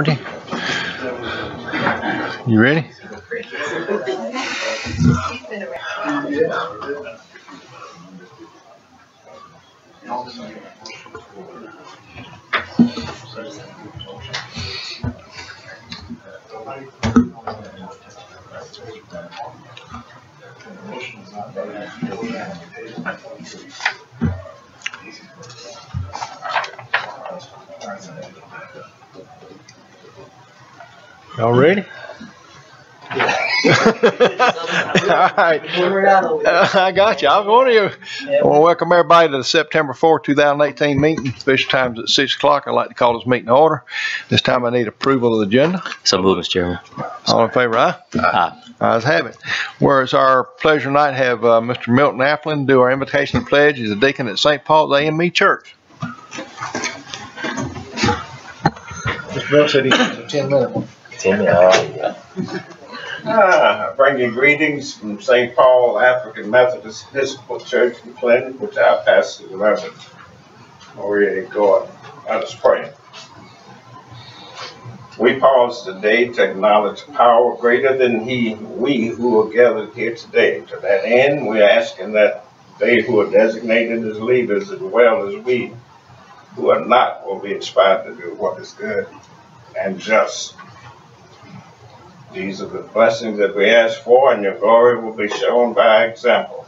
Margie, you ready? Y'all ready? All right. I got you. I want to welcome everybody to the September 4th, 2018 meeting. Official time's at 6 o'clock. I'd like to call this meeting to order. This time I need approval of the agenda. So moved, Mr. Chairman. All in favor, aye? Aye. Ayes have it. Whereas our pleasure tonight have Mr. Milton Applin do our invitation and pledge. He's a deacon at St. Paul's AME Church. Mr. Milton said he has a 10-minute. 10 minutes. I bring you greetings from St. Paul African Methodist Episcopal Church in Clinton, which I pastor the Reverend Maria Gordon. Let us pray. We pause today to acknowledge power greater than we who are gathered here today. To that end, we are asking that they who are designated as leaders, as well as we who are not, will be inspired to do what is good and just. These are the blessings that we ask for, and your glory will be shown by example.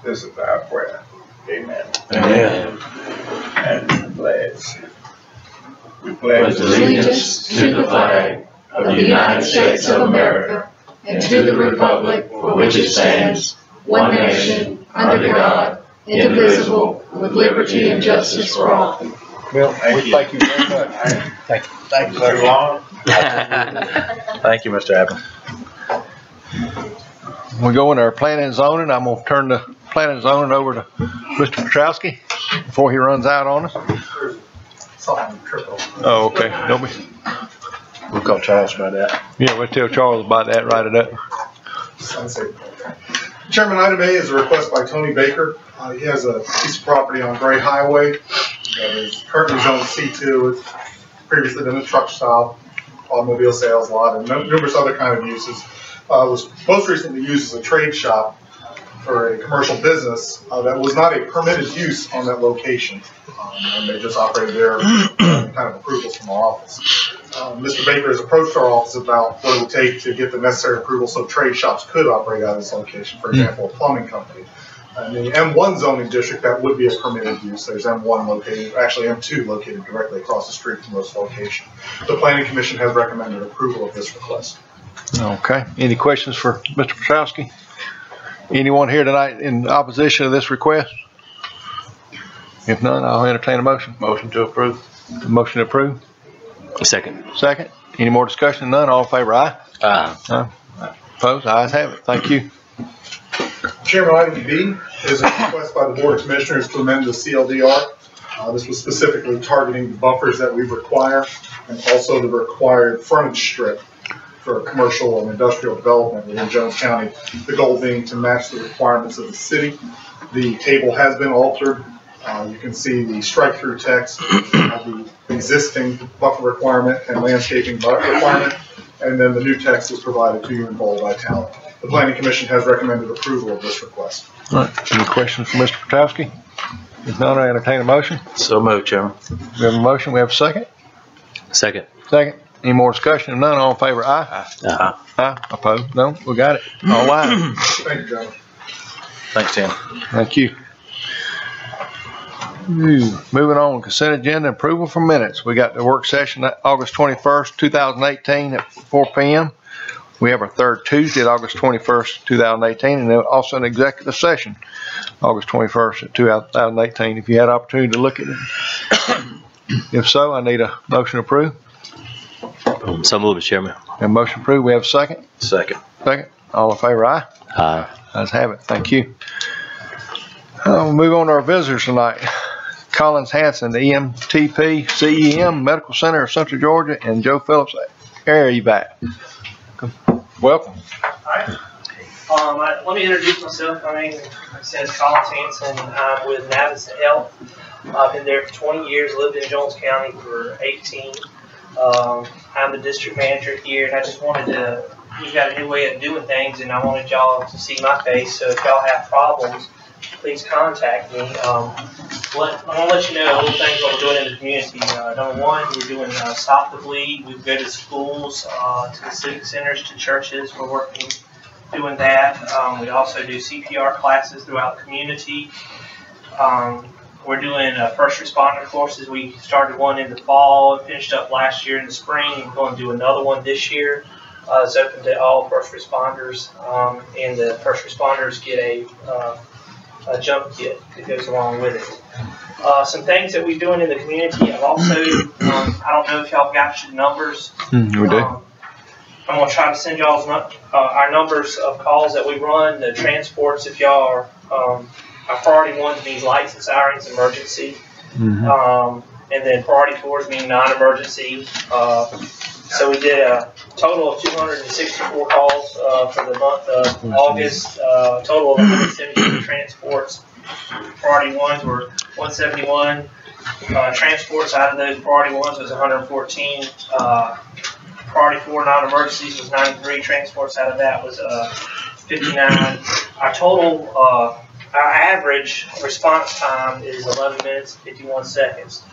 This is our prayer. Amen. Amen. And pledge. We pledge allegiance to the flag of the United States of America and to the republic for which it stands, one nation, under God, indivisible, with liberty and justice for all. Bill, thank you very much. Thank you. Thank you, so long. Thank you, Mr. Applin. We go into our planning and zoning. I'm going to turn the planning and zoning over to Mr. Petrowski before he runs out on us. Oh, okay. We'll call Charles about that. Yeah, we'll tell Charles about that. Write it up. Chairman, item A is a request by Tony Baker. He has a piece of property on Gray Highway that is currently zoned C2. It's previously been a truck stop, automobile sales lot, and numerous other kind of uses. Was most recently used as a trade shop for a commercial business that was not a permitted use on that location. And they just operated there kind of approvals from our office. Mr. Baker has approached our office about what it would take to get the necessary approval so trade shops could operate out of this location, for example, a plumbing company. In the M1 zoning district, that would be a permitted use. There's M1 located, actually M2 located directly across the street from this location. The Planning Commission has recommended approval of this request. Okay. Any questions for Mr. Petrowski? Anyone here tonight in opposition to this request? If none, I'll entertain a motion. Motion to approve. Motion to approve. Second. Second. Any more discussion? None. All in favor, aye? Aye. Opposed? Ayes have it. Thank you. Chairman, item B is a request by the Board of Commissioners to amend the CLDR. This was specifically targeting the buffers that we require and also the required frontage strip for commercial and industrial development within Jones County. The goal being to match the requirements of the city. The table has been altered. You can see the strike-through text of the existing buffer requirement and landscaping buffer requirement, and then the new text is provided to you in bold italic. The Planning Commission has recommended approval of this request. All right. Any questions for Mr. Petrowski? If not, I entertain a motion. So moved, Chairman. We have a motion. We have a second. Second. Second. Any more discussion? If none, all in favor, aye? Aye. Aye. Opposed? No. We got it. All right. Thank you, gentlemen. Thanks, Tim. Thank you. Moving on, consent agenda approval for minutes. We got the work session August 21st, 2018 at 4 p.m. We have our third Tuesday at August 21st, 2018, and then also an executive session August 21st at 2018. If you had opportunity to look at it. If so, I need a motion to approve. So moved, Mr. Chairman. And motion approved. We have a second. Second. Second. All in favor, aye? Aye. Let's have it. Thank you. We'll move on to our visitors tonight. Collins Hanson, the EMTP CEM Medical Center of Central Georgia, and Joe Phillips, Air Evac. Welcome. Let me introduce myself. My name is Collins Hanson. I'm with Navista Health. I've been there for 20 years, lived in Jones County for 18. I'm I'm the district manager here, and I just wanted to, we've got a new way of doing things, and I wanted y'all to see my face, so if y'all have problems, please contact me. I want to let you know little things what we're doing in the community. Number one, we're doing Stop the Bleed. We go to schools, to the civic centers, to churches. We're working doing that. We also do CPR classes throughout the community. We're doing first responder courses. We started one in the fall and finished up last year in the spring. We're going to do another one this year. It's open to all first responders, and the first responders get a jump kit that goes along with it. Some things that we're doing in the community. I've also, I don't know if y'all got your numbers. We do. I'm going to try to send y'all our numbers of calls that we run, the transports, if y'all are, our priority ones means lights and sirens, emergency. And then priority fours mean non-emergency. So we did a total of 264 calls for the month of August, total of 172 transports. Priority ones were 171. Transports out of those priority ones was 114. Priority 4 non-emergencies was 93. Transports out of that was 59. Our total, our average response time is 11 minutes and 51 seconds.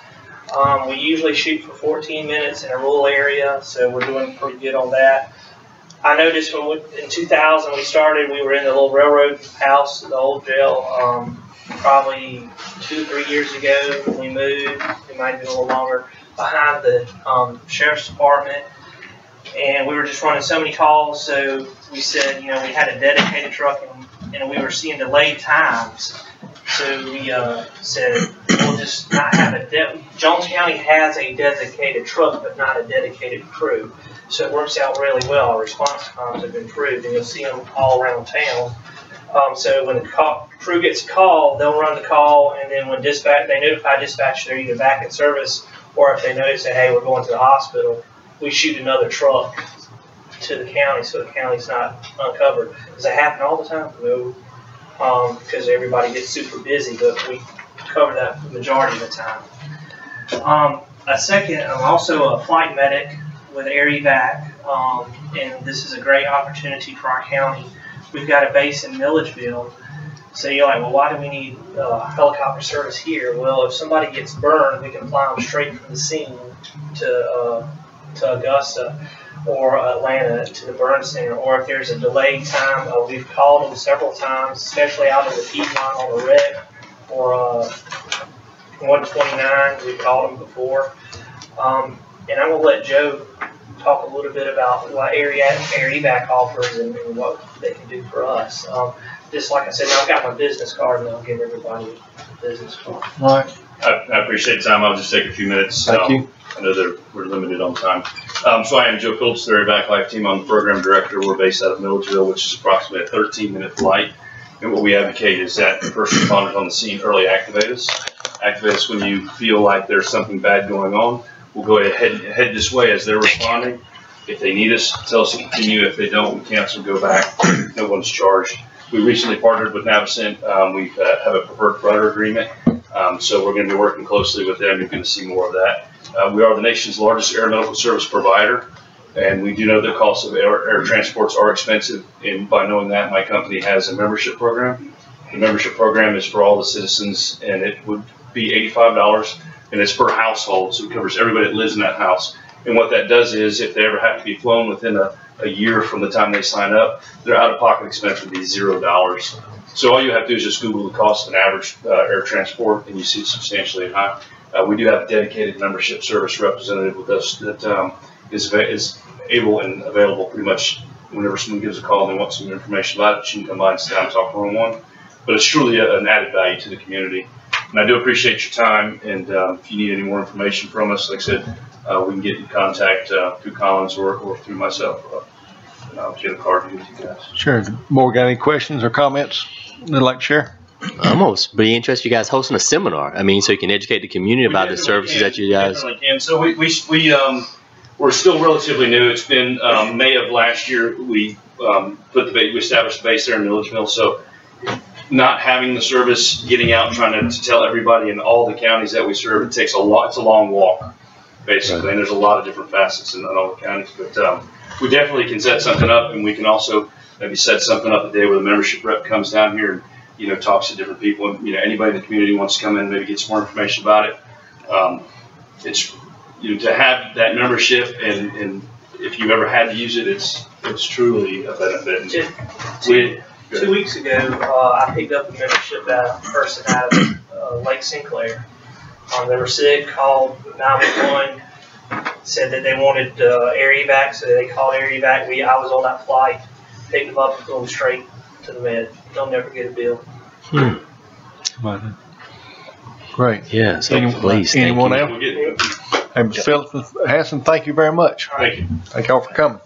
We usually shoot for 14 minutes in a rural area, so we're doing pretty good on that. I noticed when in 2000 we started, we were in the little railroad house, the old jail. Probably 2 or 3 years ago when we moved, it might have been a little longer, behind the sheriff's department. And we were just running so many calls, so we said, you know, we had a dedicated truck and we were seeing delayed times. So we said, we'll just not have Jones County has a designated truck, but not a dedicated crew. So it works out really well. Our response times have improved, and you'll see them all around town. So when the crew gets a call, they'll run the call, and then when they notify dispatch they're either back in service, or if they notice that, hey, we're going to the hospital, we shoot another truck to the county so the county's not uncovered. Does that happen all the time? No, because everybody gets super busy, but we cover that the majority of the time. A second, I'm also a flight medic with Air Evac, and this is a great opportunity for our county. We've got a base in Milledgeville. So you're like, well, why do we need helicopter service here? Well, if somebody gets burned, we can fly them straight from the scene to Augusta or Atlanta to the burn center. Or if there's a delayed time, we've called them several times, especially out of the Piedmont on the wreck or 129. We've called them before. And I'm going to let Joe talk a little bit about what Air Evac offers and what they can do for us. Just like I said, I've got my business card, and I'll give everybody a business card. All right. I appreciate the time. I'll just take a few minutes. Thank you. I know that we're limited on time. So I am Joe Phillips, the Air Evac Life Team. I'm the program director. We're based out of Milledgeville, which is approximately a 13-minute flight. And what we advocate is that the first responders on the scene early activate us. Activate us when you feel like there's something bad going on. We'll go ahead and head this way as they're responding. If they need us, tell us to continue. If they don't, we cancel, go back. No one's charged. We recently partnered with Navicent. We have a preferred provider agreement. So we're going to be working closely with them. You're going to see more of that. We are the nation's largest air medical service provider. And we do know the costs of air transports are expensive. And by knowing that, my company has a membership program. The membership program is for all the citizens, and it would be $85. And it's per household, so it covers everybody that lives in that house. And what that does is, if they ever have to be flown within a year from the time they sign up, their out-of-pocket expense would be $0. So all you have to do is just Google the cost of an average air transport, and you see it's substantially high. We do have a dedicated membership service representative with us that is able and available pretty much whenever someone gives a call and they want some information about it. She can come by and sit down and talk one-on-one. But it's truly an added value to the community. And I do appreciate your time, and if you need any more information from us, like I said, we can get in contact through Collins or through myself. And I'll get a card to you guys. Sure. More got any questions or comments they'd like to share? I'm almost be interested you guys hosting a seminar. I mean, so you can educate the community about the services that you guys. And so we're still relatively new. It's been May of last year. We we established a base there in Milledgeville. So not having the service, getting out and trying to tell everybody in all the counties that we serve, it takes a lot. It's a long walk. basically. And there's a lot of different facets in all the counties. But we definitely can set something up, and we can also maybe set something up a day where the membership rep comes down here and, you know, talks to different people. And, you know, anybody in the community wants to come in and maybe get some more information about it. It's, you know, to have that membership, and if you ever had to use it, it's truly a benefit. Two weeks ago, I picked up a membership person out of Lake Sinclair. They were sick, called 911, said that they wanted air evac, so they called air evac. I was on that flight, picked them up and flew them straight to the med. They'll never get a bill. Great. Yeah, so please, thank Anyone you. else? Hey, Mr. Phillips, Hassan, thank you very much. Thank you. Thank y'all for coming.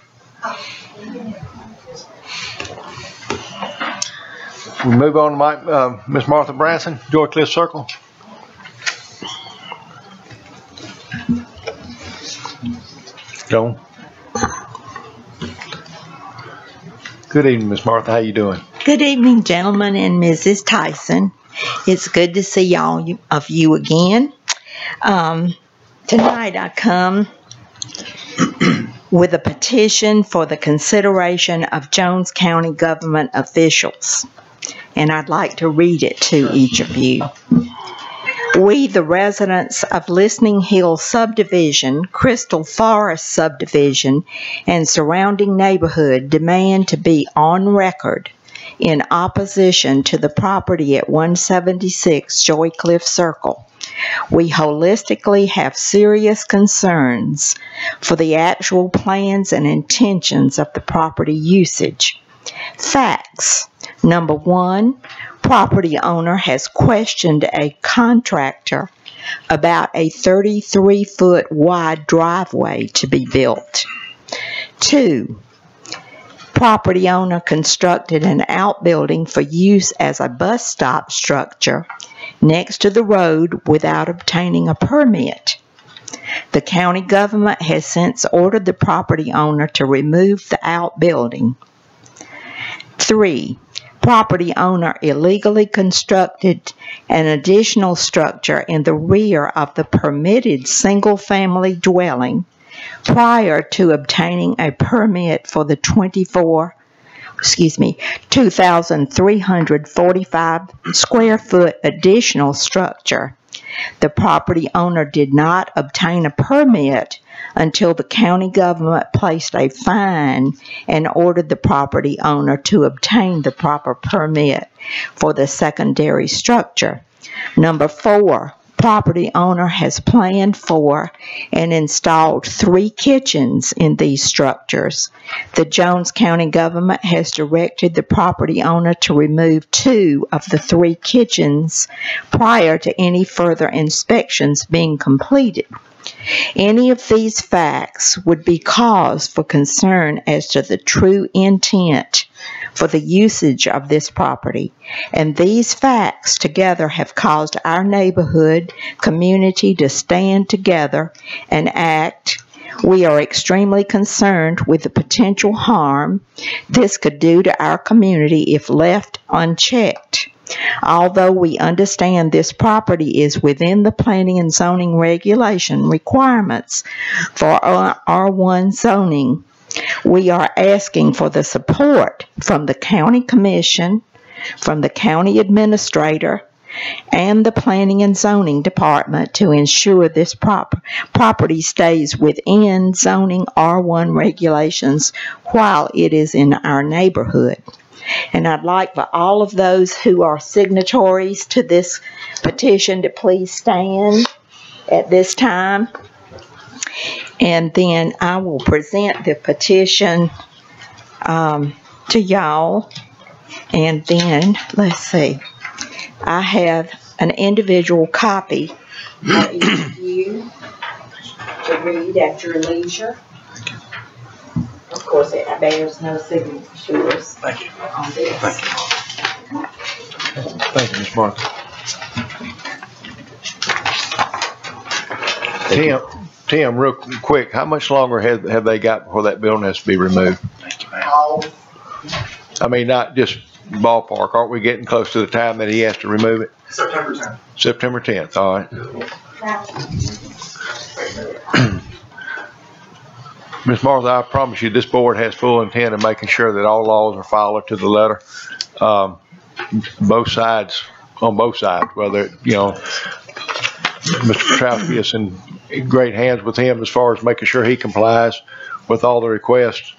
We move on to Miss Martha Branson, Joy Cliff Circle. Joan. Good evening, Miss Martha. How you doing? Good evening, gentlemen and Mrs. Tyson. It's good to see all of you again. Tonight I come with a petition for the consideration of Jones County government officials, and I'd like to read it to each of you. We, the residents of Listening Hill Subdivision, Crystal Forest Subdivision, and surrounding neighborhood, demand to be on record in opposition to the property at 176 Joy Cliff Circle. We holistically have serious concerns for the actual plans and intentions of the property usage. Facts. Number one, property owner has questioned a contractor about a 33-foot wide driveway to be built. 2, property owner constructed an outbuilding for use as a bus stop structure next to the road without obtaining a permit. The county government has since ordered the property owner to remove the outbuilding. 3, property owner illegally constructed an additional structure in the rear of the permitted single-family dwelling prior to obtaining a permit for the 2,345 square foot additional structure. The property owner did not obtain a permit until the county government placed a fine and ordered the property owner to obtain the proper permit for the secondary structure. Number 4, property owner has planned for and installed 3 kitchens in these structures. The Jones County government has directed the property owner to remove 2 of the 3 kitchens prior to any further inspections being completed. Any of these facts would be cause for concern as to the true intent for the usage of this property, and these facts together have caused our neighborhood community to stand together and act. We are extremely concerned with the potential harm this could do to our community if left unchecked. Although we understand this property is within the planning and zoning regulation requirements for R1 zoning, we are asking for the support from the county commission, from the county administrator, and the planning and zoning department to ensure this property stays within zoning R1 regulations while it is in our neighborhood. And I'd like for all of those who are signatories to this petition to please stand at this time. And then I will present the petition to y'all. And then, let's see, I have an individual copy for each of you to read at your leisure. Of course, it bears no signatures on this. Thank you, Ms. Martha. Tim, real quick, how much longer have they got before that building has to be removed? I mean, not just ballpark. Aren't we getting close to the time that he has to remove it? September 10th. September 10th, all right. Ms. Martha, I promise you, this board has full intent of making sure that all laws are followed to the letter. Both sides, on both sides, whether, Mr. Petrowski is in great hands with him as far as making sure he complies with all the requests.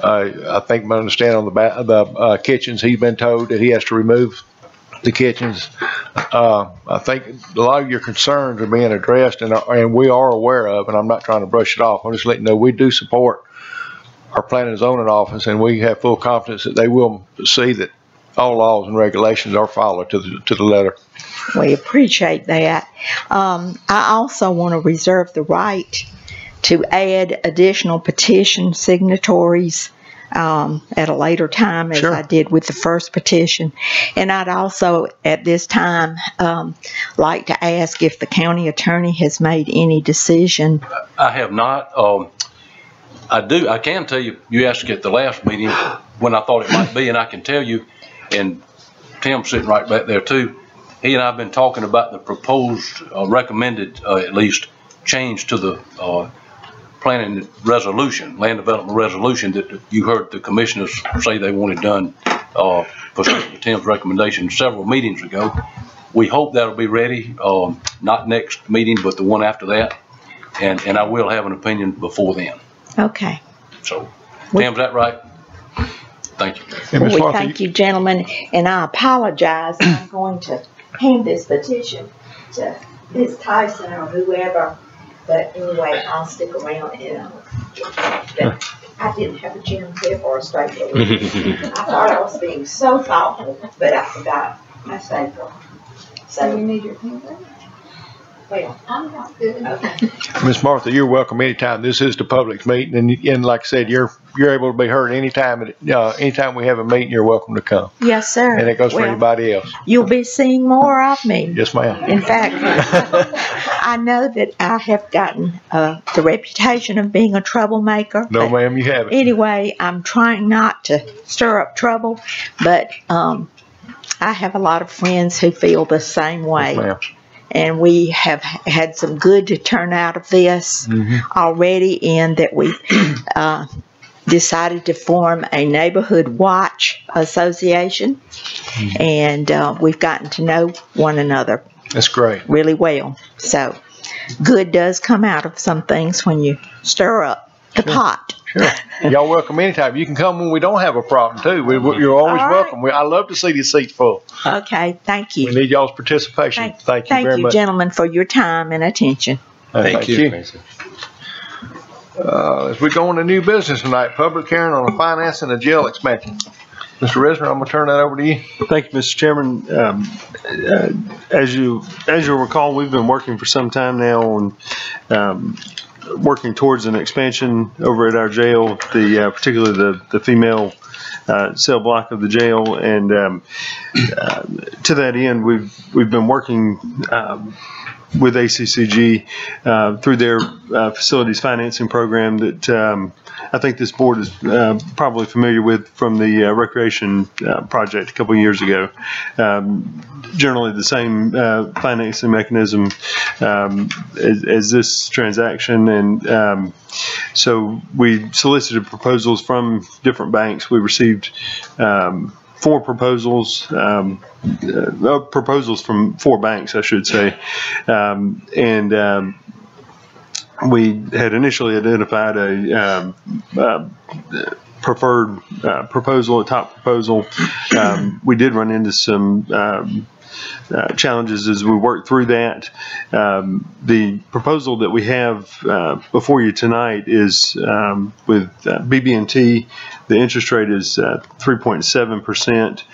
I think my understanding on the kitchens, he's been told that he has to remove the kitchens. I think a lot of your concerns are being addressed, and we are aware of, and I'm not trying to brush it off. I'm just letting you know we do support our planning and zoning office, and we have full confidence that they will see that all laws and regulations are followed to the letter. We appreciate that. I also want to reserve the right to add additional petition signatories at a later time, as I did with the first petition. And I'd also, at this time, like to ask if the county attorney has made any decision. I have not. I can tell you, you asked at the last meeting when I thought it might be, and I can tell you, and Tim's sitting right back there too, he and I have been talking about the proposed, recommended at least, change to the planning resolution, land development resolution that you heard the commissioners say they wanted done pursuant to Tim's recommendation several meetings ago. We hope that'll be ready, not next meeting, but the one after that. And I will have an opinion before then. Okay. So, Tim, is that right? Thank you. Well, we thank you, gentlemen, and I apologize. I'm going to hand this petition to Ms. Tyson or whoever, but anyway, I'll stick around and I didn't have a gym tip or a stapler. I thought I was being so thoughtful, but I forgot my stapler. So you need your pen? Well, I'm not good. Okay. Ms. Martha, you're welcome anytime. This is the public meeting, and like I said, you're able to be heard anytime. Anytime we have a meeting, you're welcome to come. Yes, sir. And it goes for anybody else. You'll be seeing more of me. Yes, ma'am. In fact, I know that I have gotten the reputation of being a troublemaker. No, ma'am, you haven't. Anyway, I'm trying not to stir up trouble, but I have a lot of friends who feel the same way. Yes, ma'am. And we have had some good turn out of this already, in that we decided to form a neighborhood watch association, and we've gotten to know one another. That's great. Really well. So good does come out of some things when you stir up the pot. Sure. Y'all welcome anytime. You can come when we don't have a problem too. You're always welcome. I love to see these seats full. Okay, thank you. We need y'all's participation. Thank you very much. Thank you, gentlemen, for your time and attention. Thank you. As we go into new business tonight, public hearing on the financing of jail expansion. Mr. Risner, I'm going to turn that over to you. Thank you, Mr. Chairman. As you'll recall, we've been working for some time now on working towards an expansion over at our jail, particularly the female cell block of the jail, and to that end, we've been working with ACCG through their facilities financing program that I think this board is probably familiar with from the recreation project a couple of years ago. Generally the same financing mechanism as this transaction, and so we solicited proposals from different banks. We received 4 proposals, proposals from 4 banks, I should say, and we had initially identified a preferred proposal, a top proposal. We did run into some challenges as we worked through that. The proposal that we have before you tonight is with BB&T. The interest rate is 3.7%.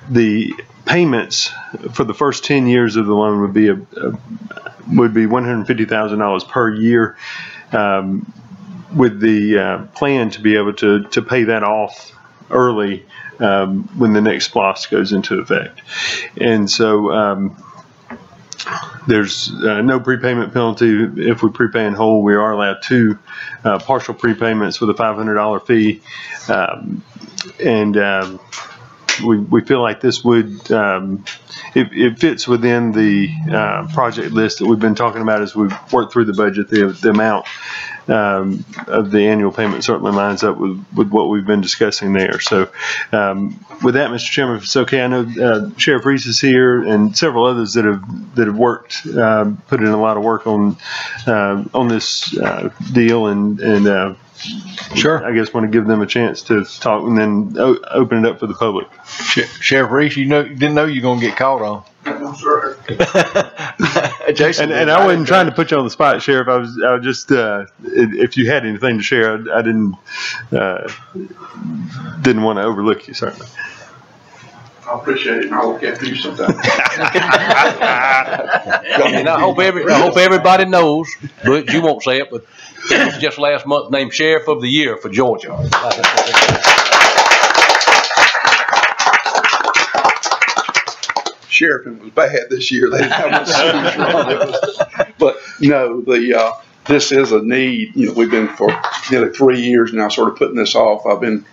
The payments for the first 10 years of the loan would be $150,000 per year, with the plan to be able to pay that off early when the next SPLOST goes into effect. And so there's no prepayment penalty if we prepay in whole. We are allowed 2 partial prepayments with a $500 fee, and we feel like this would, it fits within the project list that we've been talking about as we've worked through the budget. The amount of the annual payment certainly lines up with what we've been discussing there. So with that, Mr. Chairman, if it's okay, I know Sheriff Reese is here and several others that have worked, put in a lot of work on this deal, and Sure. I guess want to give them a chance to talk and then open it up for the public. Sheriff Reese, you didn't know you were gonna get called on. I'm sorry. Jason, and I wasn't trying to put you on the spot, Sheriff. I was just if you had anything to share, I didn't want to overlook you, certainly. I appreciate it, and I'll look after you sometime. And I hope everybody knows, but you won't say it, but he was just last month named Sheriff of the Year for Georgia. Sheriffing was bad this year. They didn't have much service run. But no, this is a need. You know, we've been for nearly 3 years now sort of putting this off. I've been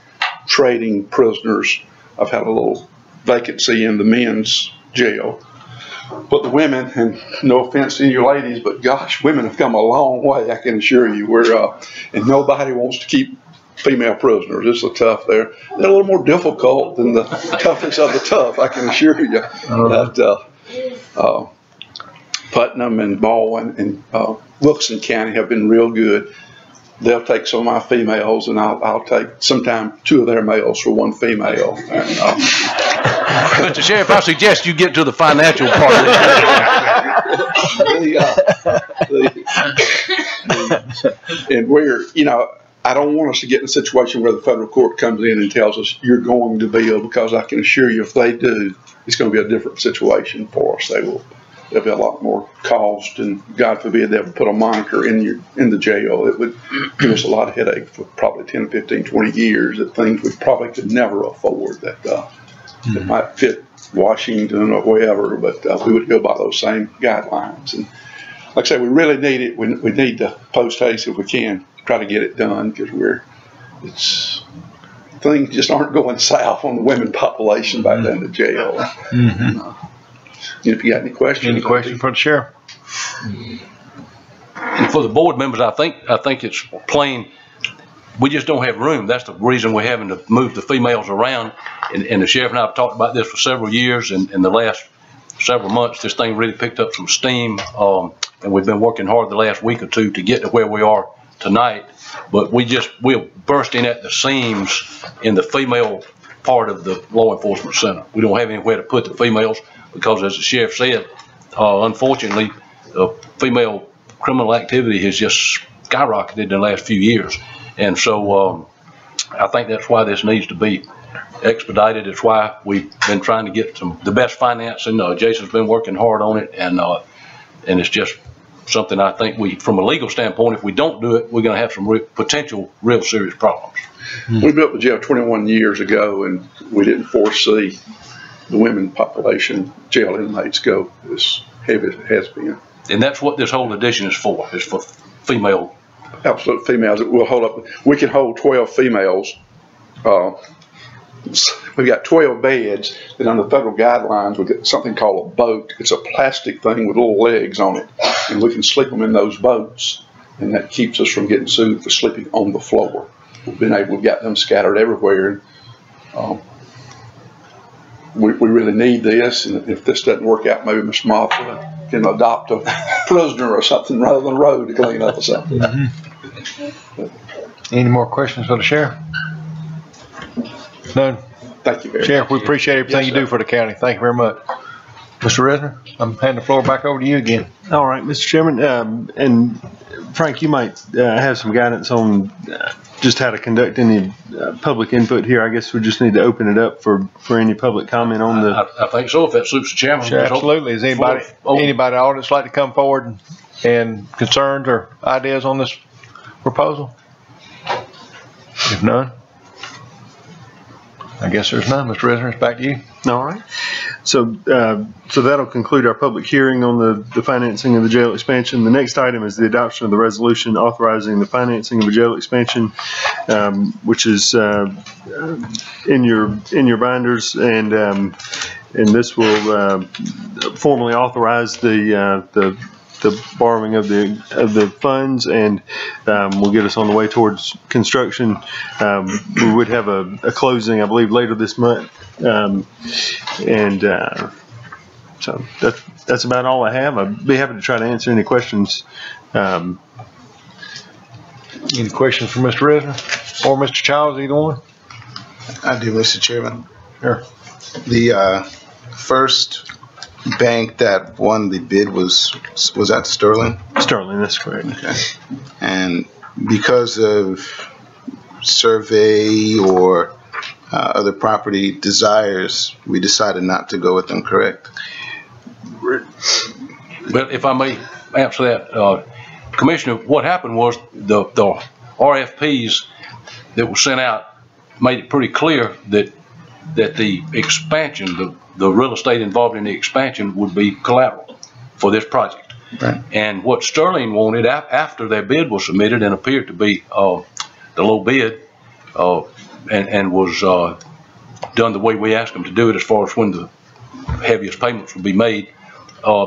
trading prisoners. I've had a little vacancy in the men's jail. But the women, and no offense to you ladies, but gosh, women have come a long way, I can assure you. And nobody wants to keep female prisoners. It's a tough. They're a little more difficult than the toughest of the tough, I can assure you. That Putnam and Baldwin and Wilson County have been real good. They'll take some of my females, and I'll take sometimes 2 of their males for 1 female. And, Mr. Sheriff, I suggest you get to the financial part of this. And we're, I don't want us to get in a situation where the federal court comes in and tells us you're going to bill, because I can assure you if they do, it's going to be a different situation for us. There'll be a lot more cost, and God forbid they ever put a moniker in the jail. It would give us a lot of headache for probably 10, 15, 20 years, that things we probably could never afford that might fit Washington or wherever, but we would go by those same guidelines. And like I say, we really need it. We need to post haste if we can, try to get it done, because things just aren't going south on the women population back down to jail. If you got any questions. Any questions for the sheriff? And for the board members, I think it's plain. We just don't have room. That's the reason we're having to move the females around. And the sheriff and I have talked about this for several years. And in the last several months, this thing really picked up some steam. And we've been working hard the last week or 2 to get to where we are tonight. But we're bursting at the seams in the female part of the law enforcement center. We don't have anywhere to put the females because, as the sheriff said, unfortunately, female criminal activity has just skyrocketed in the last few years. And so I think that's why this needs to be expedited. It's why we've been trying to get the best financing. Jason's been working hard on it, and it's just something I think from a legal standpoint, if we don't do it, we're going to have some potential real serious problems. We built the jail 21 years ago, and we didn't foresee the women population, jail inmates, go as heavy as it has been. And that's what this whole addition is for female. Absolute females. It will hold up. We can hold 12 females. We've got 12 beds, and under federal guidelines, we've got something called a boat. It's a plastic thing with little legs on it, and we can sleep them in those boats, and that keeps us from getting sued for sleeping on the floor. We've got them scattered everywhere. We really need this, and if this doesn't work out, maybe Ms. Martha can adopt a prisoner or something rather than a road to clean up or something. Any more questions for the sheriff? None. Thank you very much. Sheriff, we appreciate everything you do for the county. Thank you very much. Mr. Risner, I'm handing the floor back over to you again. All right, Mr. Chairman, and Frank, you might have some guidance on just how to conduct any public input here. I guess we just need to open it up for any public comment on the. I think so, if that suits the chairman. Sure, absolutely. Is anybody in the audience like to come forward and concerns or ideas on this proposal? If none, I guess there's none. Mr. Risner, it's back to you. All right. So that'll conclude our public hearing on the financing of the jail expansion. The next item is the adoption of the resolution authorizing the financing of a jail expansion, which is in your binders, and this will formally authorize the borrowing of the funds, and will get us on the way towards construction. We would have a closing, I believe, later this month, so that's about all I have. I'd be happy to try to answer any questions. Any questions for Mr. Risner or Mr. Childs, either one? I do, Mr. Chairman. Sure. The first bank that won the bid was that Sterling? Sterling, that's correct. Okay. And because of survey or other property desires, we decided not to go with them, correct? But if I may answer that, Commissioner, what happened was the RFPs that were sent out made it pretty clear that the expansion, the real estate involved in the expansion would be collateral for this project. Right. And what Sterling wanted after their bid was submitted and appeared to be the low bid, and was done the way we asked them to do it as far as when the heaviest payments would be made,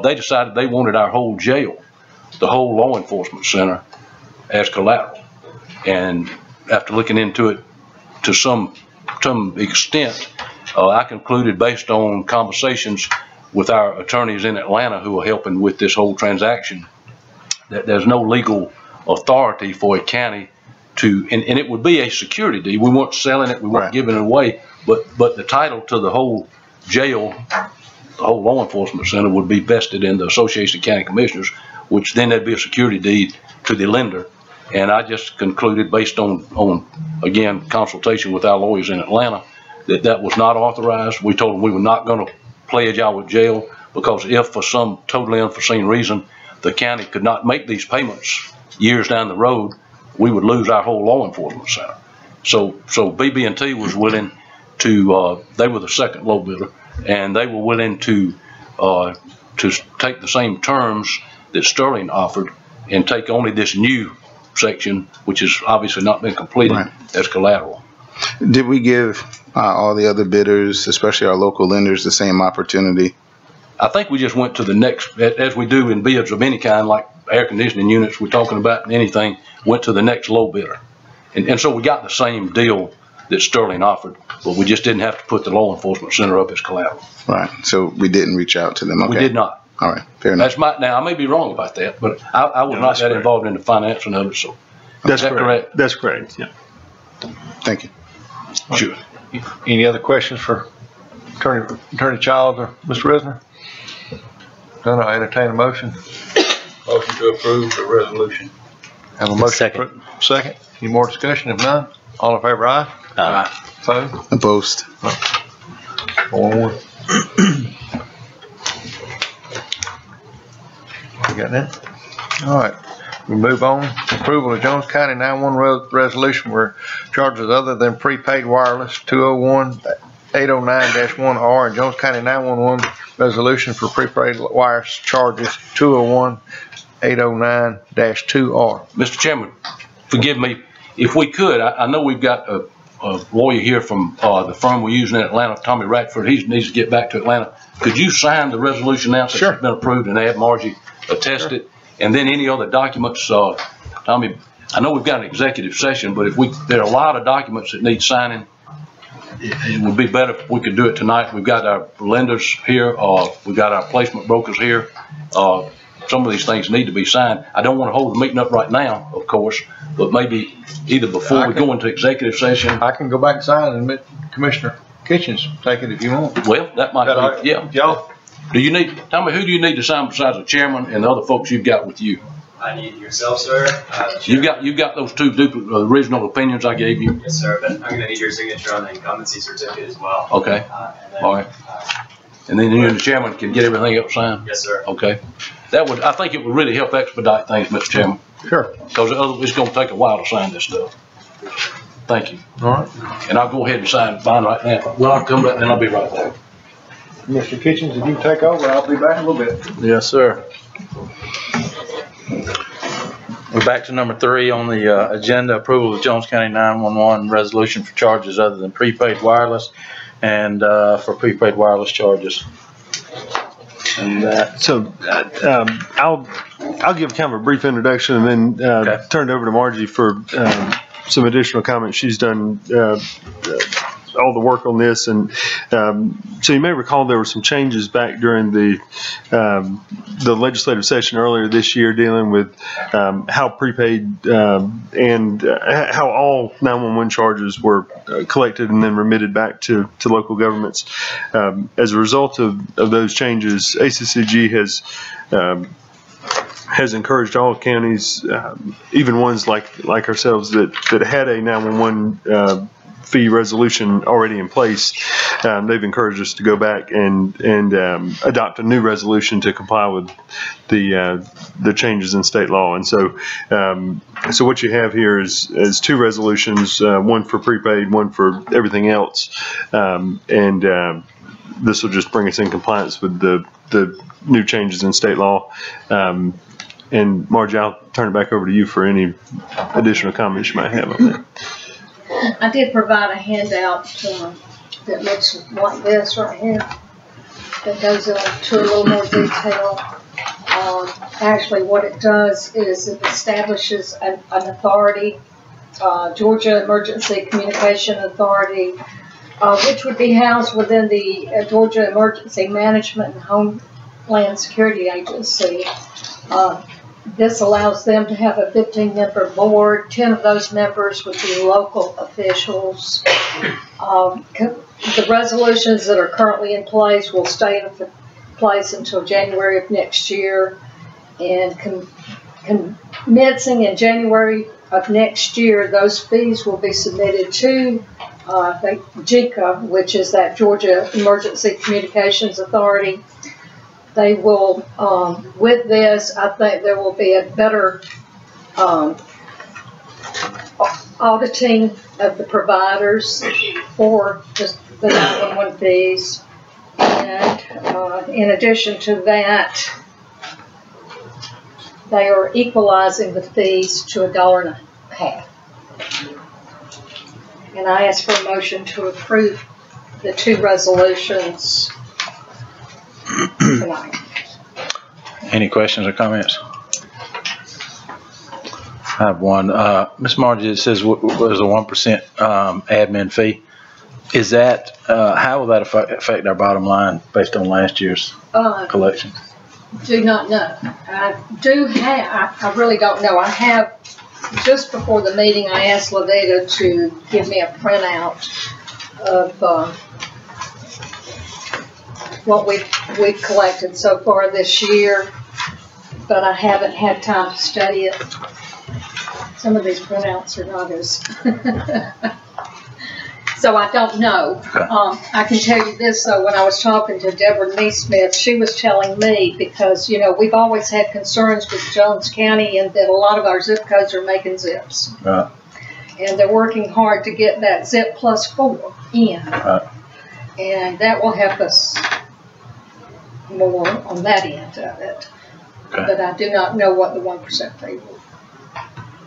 they decided they wanted our whole jail, the whole law enforcement center, as collateral. And after looking into it to some extent, I concluded, based on conversations with our attorneys in Atlanta who are helping with this whole transaction, that there's no legal authority for a county to, and it would be a security deed. We weren't selling it, we weren't giving it away, but the title to the whole jail, the whole law enforcement center, would be vested in the Association of County Commissioners, which then there'd be a security deed to the lender. And I just concluded, based on again, consultation with our lawyers in Atlanta, that was not authorized. We told them we were not going to pledge our jail, because if for some totally unforeseen reason the county could not make these payments years down the road, we would lose our whole law enforcement center. So BB&T was willing to, they were the second low bidder, and they were willing to take the same terms that Sterling offered and take only this new section, which has obviously not been completed, as collateral. Did we give all the other bidders, especially our local lenders, the same opportunity? I think we just went to the next, as we do in bids of any kind, like air conditioning units we're talking about, and anything, went to the next low bidder. And so we got the same deal that Sterling offered, but we just didn't have to put the law enforcement center up as collateral. Right, so we didn't reach out to them, okay. We did not. All right, fair enough. Now I may be wrong about that, but I was not that involved in the financing of it, so. That's correct. That's correct, yeah. Thank you. Sure. Any other questions for Attorney Childs or Mr. Risner? Then I entertain a motion. Motion to approve the resolution. Have a motion. Second. Second. Any more discussion? If none, all in favor, aye? Aye. Opposed? Opposed. 4-1. You got that? All right. We move on. Approval of Jones County 911 resolution where charges other than prepaid wireless 201-809-1R and Jones County 911 resolution for prepaid wireless charges 201-809-2R. Mr. Chairman, forgive me, if we could, I know we've got a lawyer here from the firm we're using in Atlanta, Tommy Ratford. He needs to get back to Atlanta. Could you sign the resolution now since it's been approved and have Margie attest it? And then any other documents, Tommy, I know we've got an executive session, but there are a lot of documents that need signing. It would be better if we could do it tonight. We've got our lenders here, we've got our placement brokers here. Some of these things need to be signed. I don't want to hold the meeting up right now, of course, but maybe either before we go into executive session. I can go back and sign and let Commissioner Kitchens take it if you want. Well, that might be, yeah. Y'all? Tell me, who do you need to sign besides the chairman and the other folks you've got with you? I need yourself, sir. You've got those two original opinions I gave you? Yes, sir, but I'm going to need your signature on the incumbency certificate as well. Okay. All right. And then you and the chairman can get everything else signed? Yes, sir. Okay. I think it would really help expedite things, Mr. Chairman. Sure. Because it's going to take a while to sign this stuff. Thank you. All right. And I'll go ahead and sign mine right now. Well, I'll come back and I'll be right back. Mr. Kitchens, if you take over, I'll be back in a little bit. Yes, sir. We're back to number 3 on the agenda, approval of Jones County 911 resolution for charges other than prepaid wireless and for prepaid wireless charges. And So I'll give kind of a brief introduction and then turn it over to Margie for some additional comments. She's done all the work on this, and so you may recall there were some changes back during the legislative session earlier this year dealing with how prepaid and how all 911 charges were collected and then remitted back to local governments. As a result of those changes, ACCG has encouraged all counties, even ones like ourselves that had a 911 fee resolution already in place. They've encouraged us to go back and adopt a new resolution to comply with the changes in state law. And so what you have here is 2 resolutions, one for prepaid, one for everything else, and this will just bring us in compliance with the new changes in state law. And Margie, I'll turn it back over to you for any additional comments you might have on that. I did provide a handout that looks like this right here, that goes into a little more detail. Actually, what it does is it establishes an authority, Georgia Emergency Communication Authority, which would be housed within the Georgia Emergency Management and Homeland Security Agency. This allows them to have a 15-member board. 10 of those members would be local officials. The resolutions that are currently in place will stay in place until January of next year. And commencing in January of next year, those fees will be submitted to GECA, which is that Georgia Emergency Communications Authority. They will, with this, I think there will be a better auditing of the providers for the 911 fees. And in addition to that, they are equalizing the fees to $1.50. And I ask for a motion to approve the 2 resolutions tonight. Any questions or comments? I have one. Ms. Margie, it says was a 1% admin fee. Is that, how will that affect our bottom line based on last year's collection? Do not know. I really don't know. I have, just before the meeting, I asked Lavita to give me a printout of what we've collected so far this year, but I haven't had time to study it. Some of these printouts are not as so I don't know. Okay. I can tell you this though, when I was talking to Deborah Neesmith, she was telling me, because we've always had concerns with Jones County and that a lot of our zip codes are making zips. Right. And they're working hard to get that zip +4 in. Right. And that will help us more on that end of it. Okay. But I do not know what the 1% fee will be.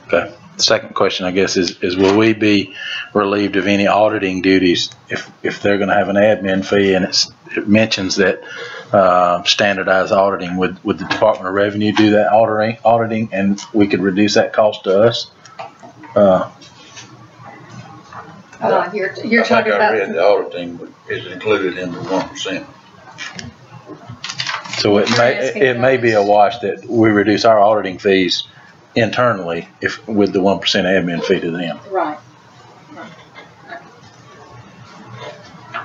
Okay. The second question, I guess, is will we be relieved of any auditing duties if they're going to have an admin fee, and it mentions that standardized auditing, would the Department of Revenue do that auditing and we could reduce that cost to us? You're talking about. I read the auditing is included in the 1%. So it may be a wash that we reduce our auditing fees internally with the 1% admin fee to them. Right.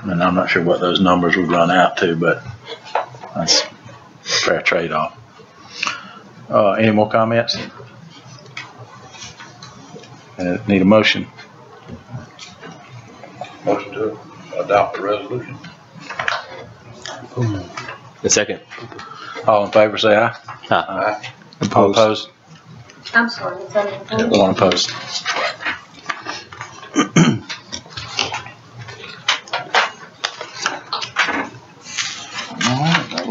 And I'm not sure what those numbers would run out to, but that's a fair trade-off. Any more comments? Need a motion. Motion to adopt the resolution. A second. All in favor, say aye. Aye. All opposed? I'm sorry. Was that One opposed.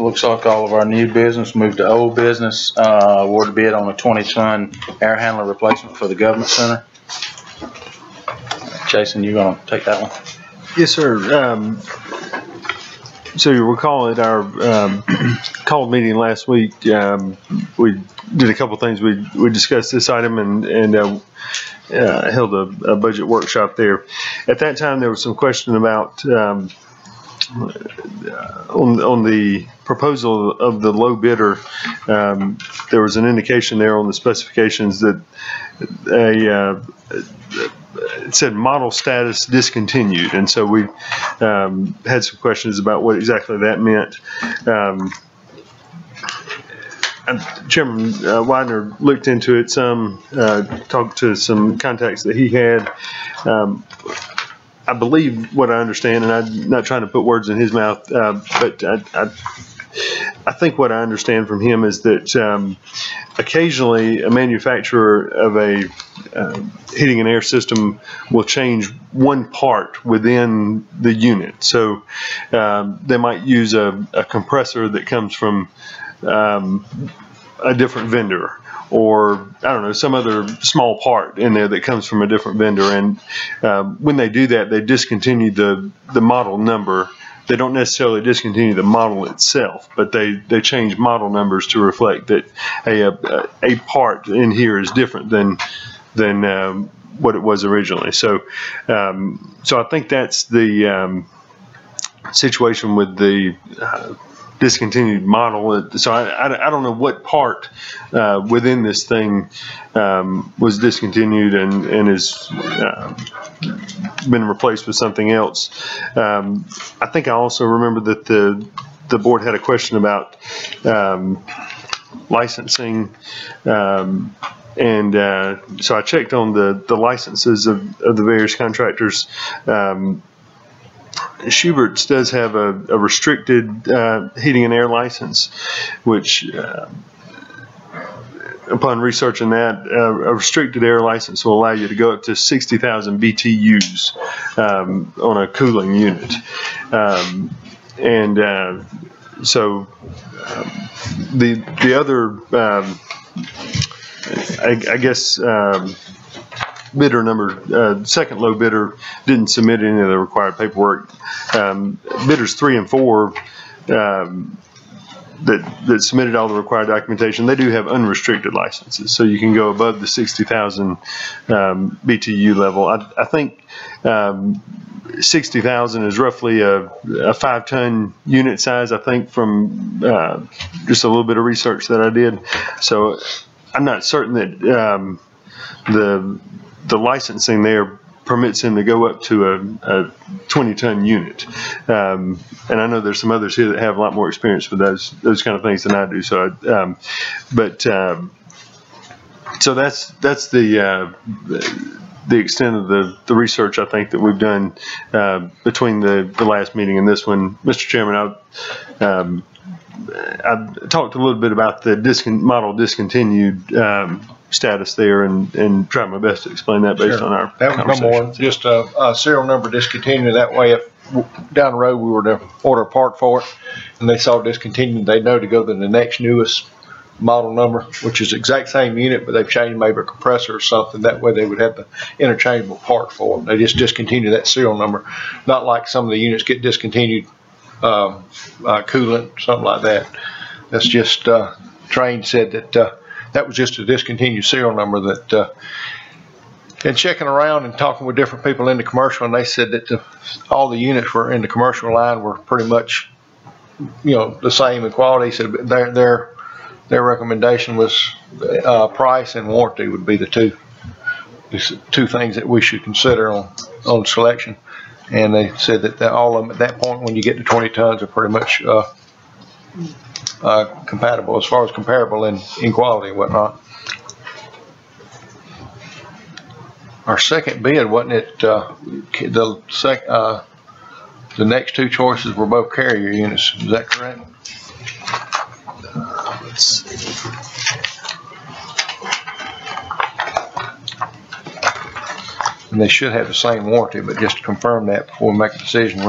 looks like all of our new business moved to old business. Award bid on a 20-ton air handler replacement for the government center. Jason, you gonna take that one? Yes, sir. So you recall at our called meeting last week, we did a couple things. We discussed this item and held a budget workshop there. At that time, there was some question about on the proposal of the low bidder. There was an indication there on the specifications that it said model status discontinued, and so we had some questions about what exactly that meant. Chairman Widener looked into it some, talked to some contacts that he had. I believe what I understand, and I'm not trying to put words in his mouth, but I think what I understand from him is that occasionally a manufacturer of a heating and air system will change one part within the unit. So they might use a compressor that comes from a different vendor, or I don't know, some other small part in there that comes from a different vendor. And when they do that, they discontinue the model number. They don't necessarily discontinue the model itself, but they change model numbers to reflect that a part in here is different than what it was originally. So so I think that's the situation with the discontinued model. So I don't know what part within this thing was discontinued and is been replaced with something else. I think I also remember that the board had a question about licensing, and so I checked on the licenses of the various contractors. Schubert's does have a restricted heating and air license, which upon researching that, a restricted air license will allow you to go up to 60,000 BTUs on a cooling unit. So the other, I guess, bidder number, second low bidder didn't submit any of the required paperwork. Bidders 3 and 4 that submitted all the required documentation, they do have unrestricted licenses, so you can go above the 60,000 BTU level. I think 60,000 is roughly a 5-ton unit size, I think, from just a little bit of research that I did. So I'm not certain that the licensing there permits him to go up to a 20-ton unit. And I know there's some others here that have a lot more experience with those kind of things than I do. So, so that's the extent of the research I think that we've done between the last meeting and this one. Mr. Chairman, I talked a little bit about the model discontinued status there and tried my best to explain that based on our that was no more just a serial number discontinued. That way, if down the road we were to order a part for it and they saw discontinued, they know to go to the next newest model number, which is the exact same unit, but they've changed maybe a compressor or something. That way they would have the interchangeable part for it. They just discontinue that serial number, not like some of the units get discontinued, coolant, something like that. That's just Train said that that was just a discontinued serial number. That and checking around and talking with different people in the commercial, and they said that all the units were in the commercial line were pretty much, the same in quality. So their recommendation was price and warranty would be the two things that we should consider on selection. And they said that all of them at that point, when you get to 20 tons, are pretty much compatible as far as comparable in quality and whatnot. Our second bid, wasn't it, the next two choices were both Carrier units, is that correct? Let's see. And they should have the same warranty, but just to confirm that before we make a decision,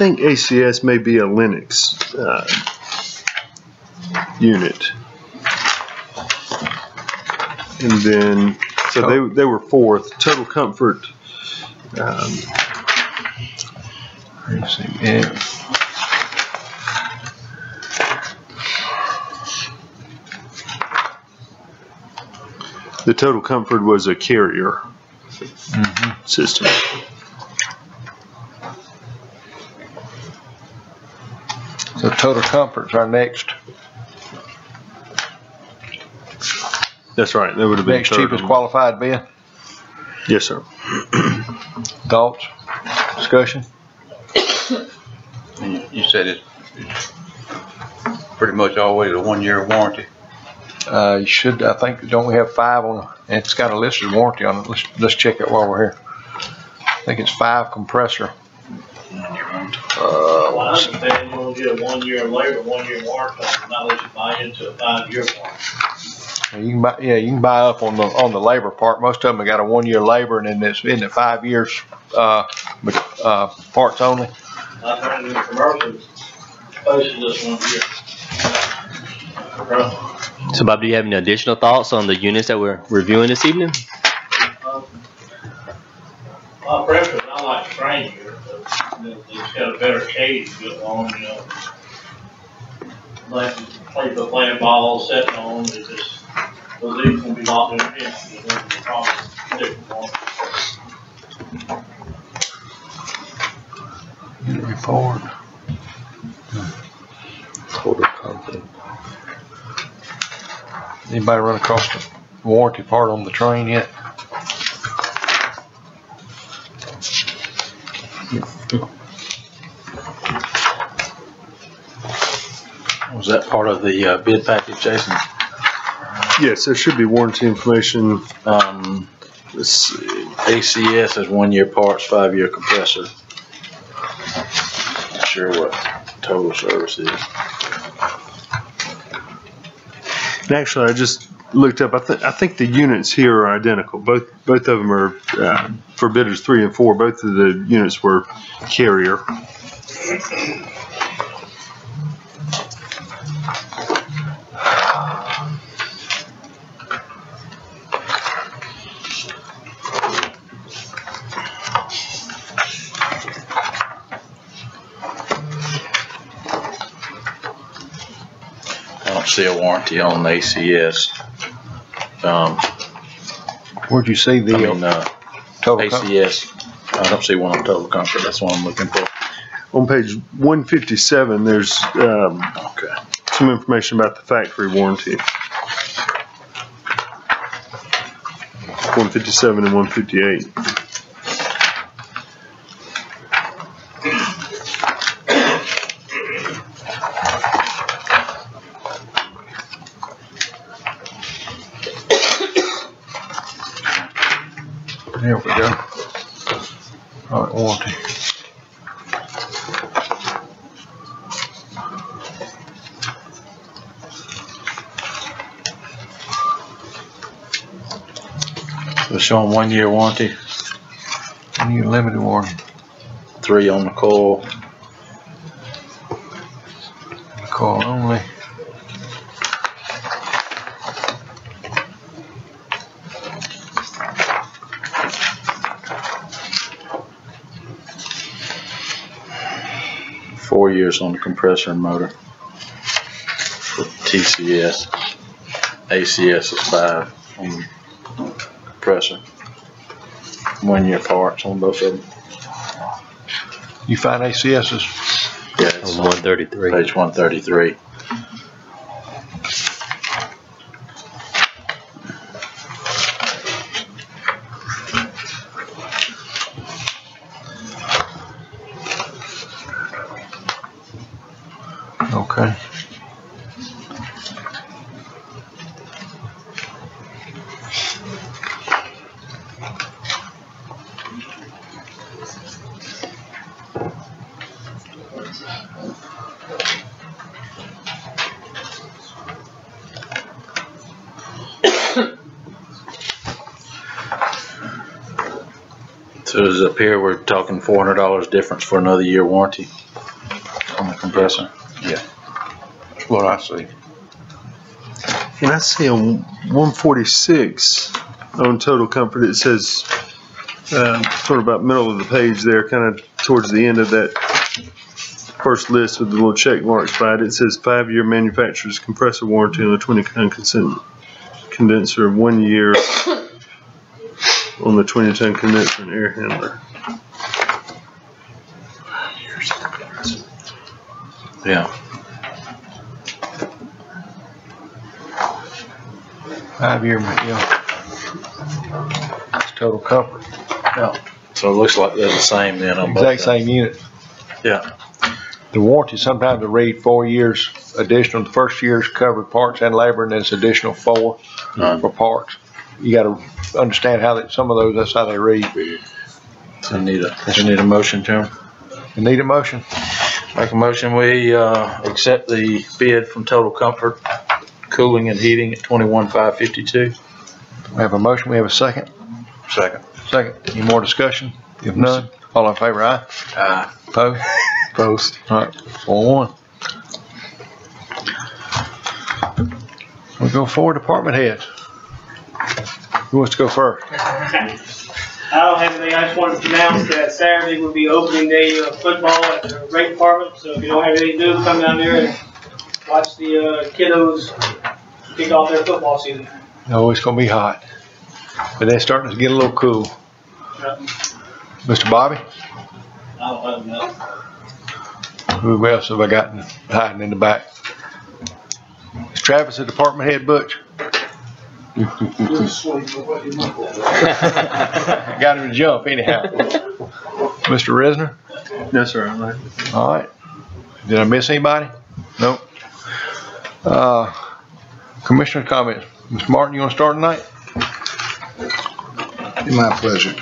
think ACS may be a Linux unit. And then, so they were fourth. Total Comfort. Let's see, yeah. The Total Comfort was a Carrier system. So Total Comfort's our next That's right. That would have been next cheapest qualified bid. Yes, sir. Thoughts? Discussion? You said it's pretty much always a 1-year warranty. You should, I think, don't we have 5 on, and it's got a listed warranty on it. Let's check it while we're here. I think it's 5 compressor. Well, I understand you'll get a 1-year labor, 1-year warranty, not let you buy into a 5-year warranty. You can buy, yeah, you can buy up on the labor part. Most of them have got a 1-year labor, and then it's in the 5 years parts only. I've heard in the commercials, posted this 1 year. So, Bob, do you have any additional thoughts on the units that we're reviewing this evening? My preference, I like Stranger, but it's got a better cage built on, you know. Like play the playing ball sitting on, it's just, those things gonna be locked in the head. Unit report. Total Comfort. Anybody run across the warranty part on the train yet? Was that part of the bid package, Jason? Yes, there should be warranty information. Let's see. ACS has 1-year parts, 5-year compressor. Not sure what total service is. And actually, I just looked up. I think the units here are identical. Both of them are for bidders 3 and 4. Both of the units were Carrier. I don't see a warranty on the ACS. Where'd you see the Total ACS? I don't see one on Total Comfort. That's what I'm looking for. On page 157, there's some information about the factory warranty. 157 and 158. There we go. All right, warranty. So showing 1-year warranty. 1-year limited warranty. 3 on the coil. Coil only. Four years on the compressor and motor for TCS. ACS is 5 on the compressor. 1-year parts on both of them. You find ACS's? Yeah, it's on 133. Page 133. Okay. So does it appear we're talking $400 difference for another year warranty? compressor. Yeah. That's what I see. And I see on 146 on Total Comfort, it says, sort of about middle of the page there, kind of towards the end of that first list with the little check marks by it, it says 5-year manufacturer's compressor warranty on the 20-ton condenser, 1 year on the 20-ton condenser and air handler. Yeah. 5-year, yeah. It's Total Comfort. Yeah. So it looks like they're the same then on both. Exact same unit. Yeah. The warranty, sometimes they read 4 years additional. The first year's covered parts and labor, and then it's additional 4 for parts. You got to understand how that, some of those, that's how they read. So need a motion, Chairman? You need a motion? Make a motion, we accept the bid from Total Comfort Cooling and Heating at $21,552. We have a motion, we have a second. Second. Second. Any more discussion? If none, all in favor, aye? Aye. Opposed? Opposed. All right, 4-1. We go forward, department heads. Who wants to go first? I don't have anything. I just wanted to announce that Saturday will be opening day of football at the rec department. So if you don't have anything to do, come down there and watch the kiddos kick off their football season. No, it's going to be hot. But they're starting to get a little cool. Yep. Mr. Bobby? I don't have enough. Who else have I got hiding in the back? Is Travis a department head, Butch? Got him to jump anyhow. Mr. Risner? No, sir. All right. Did I miss anybody? Nope. Commissioner comments. Mr. Martin, you want to start tonight? My pleasure.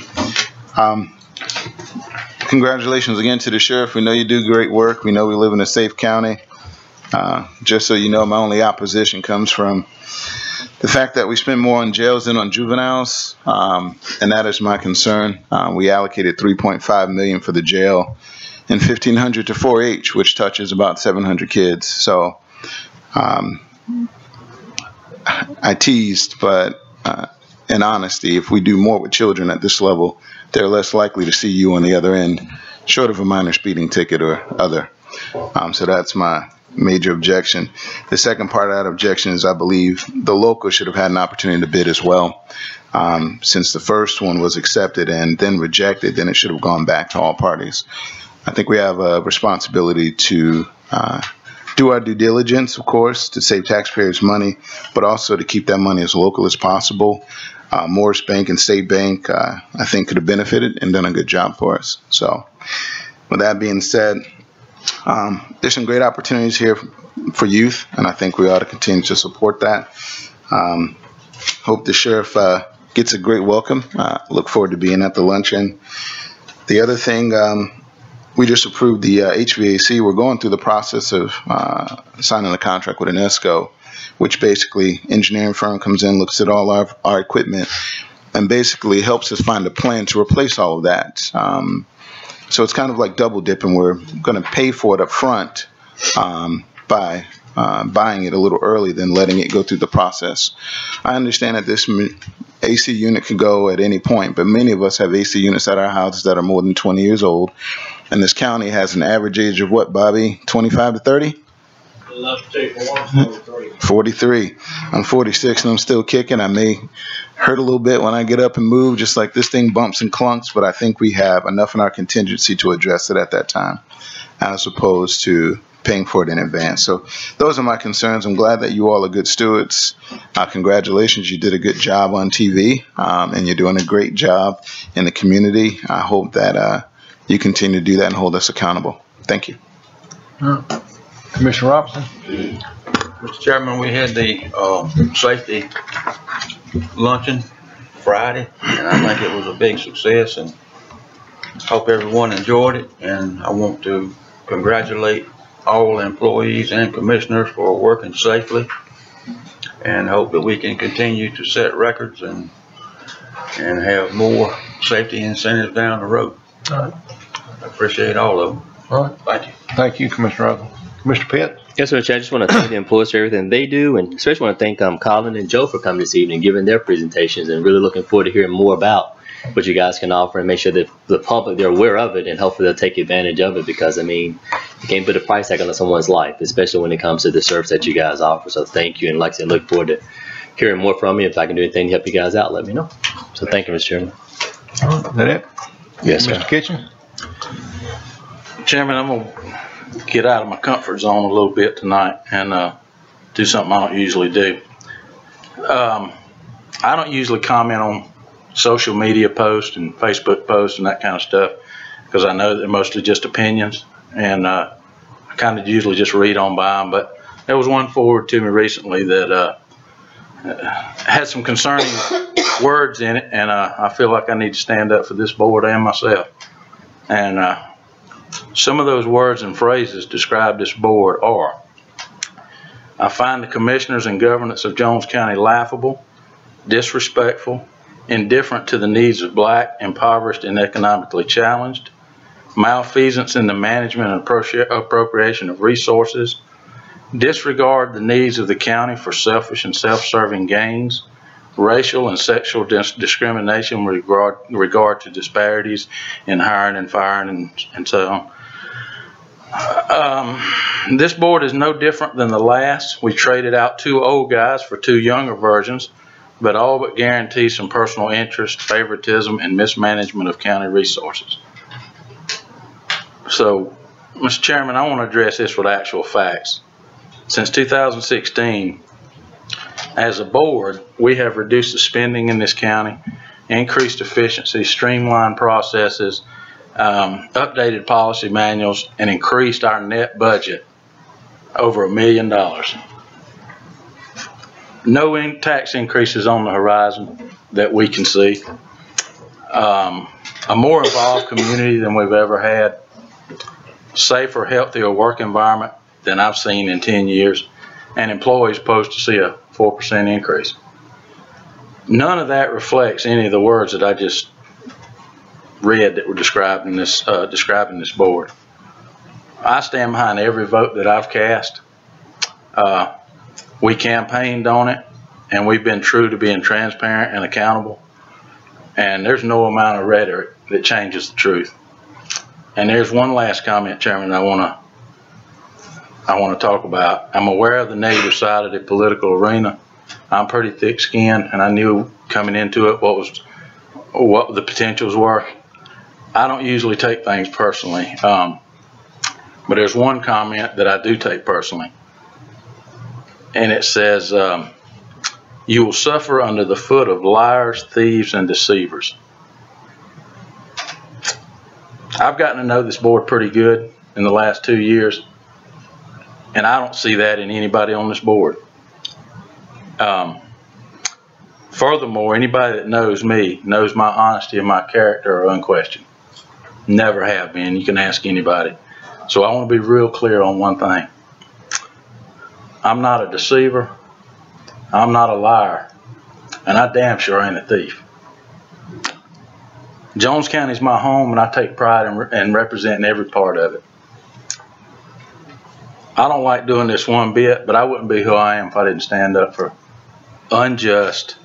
Congratulations again to the sheriff. We know you do great work. We know we live in a safe county. Just so you know, my only opposition comes from the fact that we spend more on jails than on juveniles, and that is my concern. We allocated $3.5 million for the jail and $1,500 to 4-H, which touches about 700 kids. So I teased, but in honesty, if we do more with children at this level, they're less likely to see you on the other end, short of a minor speeding ticket or other. So that's my major objection. The second part of that objection is I believe the local should have had an opportunity to bid as well. Since the first one was accepted and then rejected, then it should have gone back to all parties. I think we have a responsibility to do our due diligence, of course, to save taxpayers money, but also to keep that money as local as possible. Morris Bank and State Bank, I think, could have benefited and done a good job for us. So with that being said, there's some great opportunities here for youth, and I think we ought to continue to support that. Hope the sheriff gets a great welcome. Look forward to being at the luncheon. The other thing, we just approved the HVAC. We're going through the process of signing a contract with an ESCO, which basically engineering firm comes in, looks at all our equipment, and basically helps us find a plan to replace all of that. So it's kind of like double dipping. We're going to pay for it up front by buying it a little early than letting it go through the process. I understand that this AC unit could go at any point, but many of us have AC units at our houses that are more than 20 years old. And this county has an average age of what, Bobby? 25 to 30? 43. I'm 46 and I'm still kicking. I may hurt a little bit when I get up and move, just like this thing bumps and clunks, but I think we have enough in our contingency to address it at that time, as opposed to paying for it in advance. So those are my concerns. I'm glad that you all are good stewards. Congratulations. You did a good job on TV, and you're doing a great job in the community. I hope that you continue to do that and hold us accountable. Thank you. Commissioner Robinson. Mr. Chairman, we had the safety luncheon Friday, and I think it was a big success, and hope everyone enjoyed it. And I want to congratulate all employees and commissioners for working safely, and hope that we can continue to set records and have more safety incentives down the road. I appreciate all of them. All right. Thank you. Thank you, Commissioner Russell. Commissioner Pitt? Yes, sir. I just want to thank the employees for everything they do, and especially want to thank Colin and Joe for coming this evening, giving their presentations, and really looking forward to hearing more about what you guys can offer and make sure that the public, they're aware of it, and hopefully they'll take advantage of it, because, I mean, you can't put a price tag on someone's life, especially when it comes to the service that you guys offer. So thank you, and like I said, look forward to hearing more from you. If I can do anything to help you guys out, let me know. So thank you, Mr. Chairman. Is that it? Yes, sir. Mr. Kitchen? Chairman, I'm going to get out of my comfort zone a little bit tonight and do something I don't usually do. I don't usually comment on social media posts and Facebook posts and that kind of stuff, because I know they're mostly just opinions, and I kind of usually just read on by them. But there was one forwarded to me recently that had some concerning words in it, and I feel like I need to stand up for this board and myself. And some of those words and phrases describe this board are: I find the commissioners and governance of Jones County laughable, disrespectful, indifferent to the needs of black, impoverished, and economically challenged, malfeasance in the management and appropriation of resources, disregard the needs of the county for selfish and self-serving gains, racial and sexual discrimination with regard to disparities in hiring and firing, and so on. This board is no different than the last. We traded out 2 old guys for 2 younger versions, but all but guarantee some personal interest, favoritism, and mismanagement of county resources. So, Mr. Chairman, I want to address this with actual facts. Since 2016, as a board, we have reduced the spending in this county, increased efficiency, streamlined processes, updated policy manuals, and increased our net budget over $1 million. No tax increases on the horizon that we can see. A more involved community than we've ever had. Safer, healthier work environment than I've seen in 10 years. And employees supposed to see a 4% increase. None of that reflects any of the words that I just read that were describing this board. I stand behind every vote that I've cast. We campaigned on it, and we've been true to being transparent and accountable. And there's no amount of rhetoric that changes the truth. And there's one last comment, Chairman, I want to talk about. I'm aware of the negative side of the political arena. I'm pretty thick-skinned, and I knew coming into it what the potentials were. I don't usually take things personally, but there's one comment that I do take personally, and it says, you will suffer under the foot of liars, thieves, and deceivers. I've gotten to know this board pretty good in the last 2 years, and I don't see that in anybody on this board. Furthermore, anybody that knows me knows my honesty and my character are unquestioned. Never have been. You can ask anybody. So I want to be real clear on one thing. I'm not a deceiver. I'm not a liar. And I damn sure ain't a thief. Jones County is my home, and I take pride in representing every part of it. I don't like doing this one bit, but I wouldn't be who I am if I didn't stand up for unjust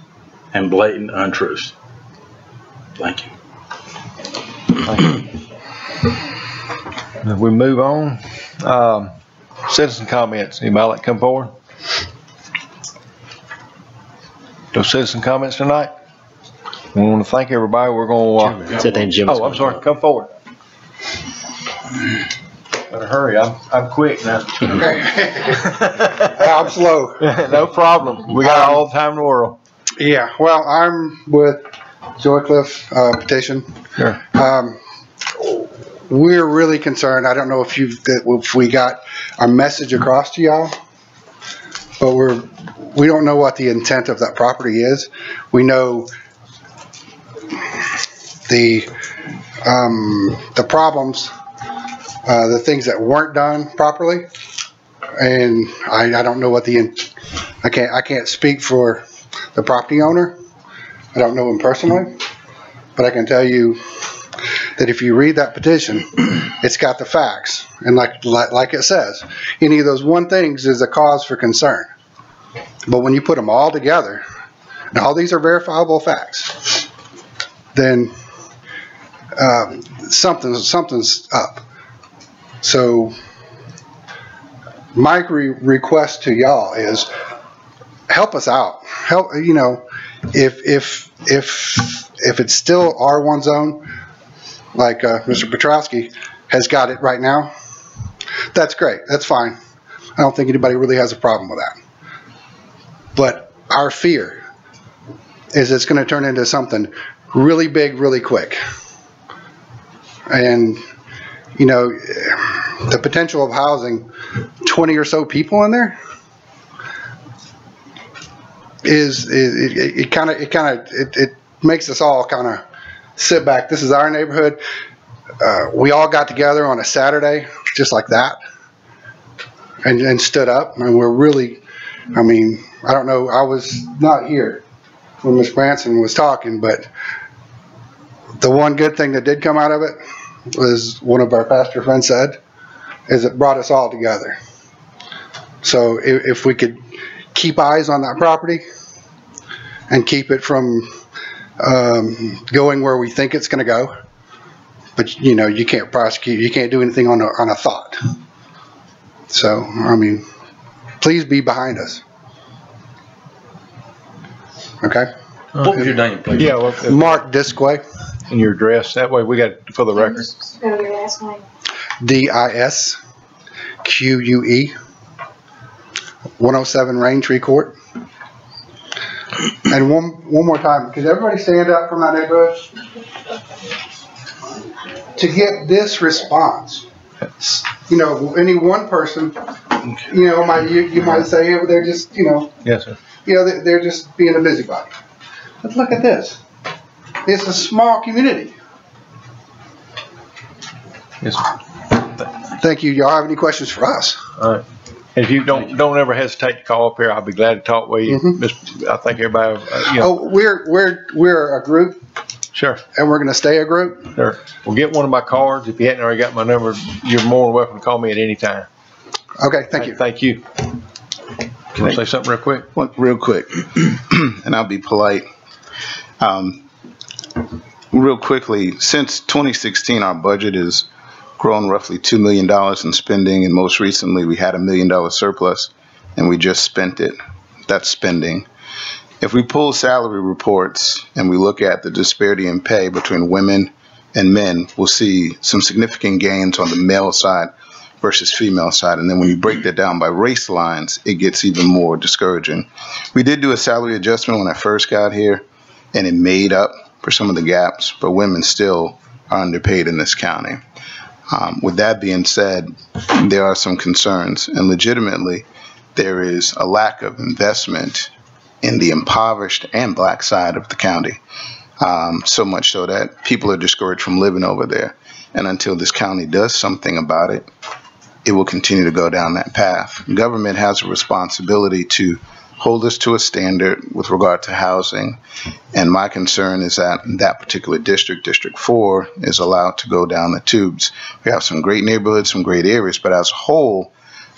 and blatant untruths. Thank you. If we move on, citizen comments. Anybody like to come forward? No citizen comments tonight? We want to thank everybody. We're going to. Oh, I'm sorry. Come forward. Better hurry. I'm quick now. Okay. I'm slow. No problem. We got all the time in the world. Yeah. Well, I'm with Joycliff petition. Sure. We're really concerned. I don't know if we got our message across to y'all, but we don't know what the intent of that property is. We know the problems, the things that weren't done properly, and I don't know what I can't speak for the property owner. I don't know him personally, but I can tell you that if you read that petition, it's got the facts. And like it says, any of those one things is a cause for concern. But when you put them all together, and all these are verifiable facts, then something's up. So my request to y'all is help us out. Help, you know, if it's still R1 zone, like Mr. Petrowski has got it right now, that's great. That's fine. I don't think anybody really has a problem with that. But our fear is it's going to turn into something really big, really quick. And, you know, the potential of housing 20 or so people in there it makes us all kind of sit back. This is our neighborhood. We all got together on a Saturday, just like that, and stood up. And we're really, I mean, I don't know, I was not here when Ms. Branson was talking, but the one good thing that did come out of it was one of our pastor friends said, is it brought us all together. So if we could keep eyes on that property and keep it from going where we think it's going to go, but you know, you can't prosecute, you can't do anything on a thought. So, I mean, please be behind us. Okay? What was your name, please? Yeah, well, Mark Disque. And your address, that way we got it for the record. Spell your last name. DISQUE, 107 Raintree Court. And one more time, could everybody stand up from that neighborhood? To get this response, you know, any one person, you know, you might say, oh, they're just, you know, yes, sir. You know, they're just being a busybody. But look at this. It's a small community. Yes. Thank you. Y'all have any questions for us? All right. And if you don't ever hesitate to call up here, I'll be glad to talk with you. I think everybody, you know. Oh, we're a group. Sure. And we're going to stay a group. Sure. Well, get one of my cards. If you hadn't already got my number, you're more than welcome to call me at any time. Okay. Thank you. Thank you. Can I say something real quick? Real quick, and I'll be polite. Real quickly, since 2016, our budget has grown roughly $2 million in spending, and most recently we had $1 million surplus, and we just spent it. That's spending. If we pull salary reports and we look at the disparity in pay between women and men, we'll see some significant gains on the male side versus female side. And then when you break that down by race lines, it gets even more discouraging. We did do a salary adjustment when I first got here, and it made up for some of the gaps, but women still are underpaid in this county. With that being said, there are some concerns, and legitimately, there is a lack of investment in the impoverished and black side of the county. So much so that people are discouraged from living over there. And until this county does something about it, it will continue to go down that path. Government has a responsibility to hold us to a standard with regard to housing. And my concern is that that particular district, District 4, is allowed to go down the tubes. We have some great neighborhoods, some great areas, but as a whole,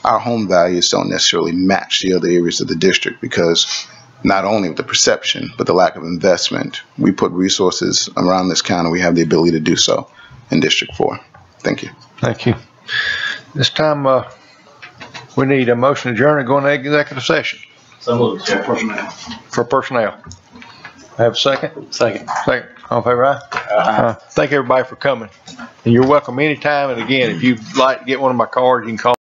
our home values don't necessarily match the other areas of the district because not only the perception, but the lack of investment. We put resources around this county. We have the ability to do so in District 4. Thank you. Thank you. This time, we need a motion to adjourn and go into executive session. So moved. For personnel. For personnel. Have a second? Second. Second. All in favor, aye? Thank everybody for coming. And you're welcome anytime. And again, if you'd like to get one of my cards, you can call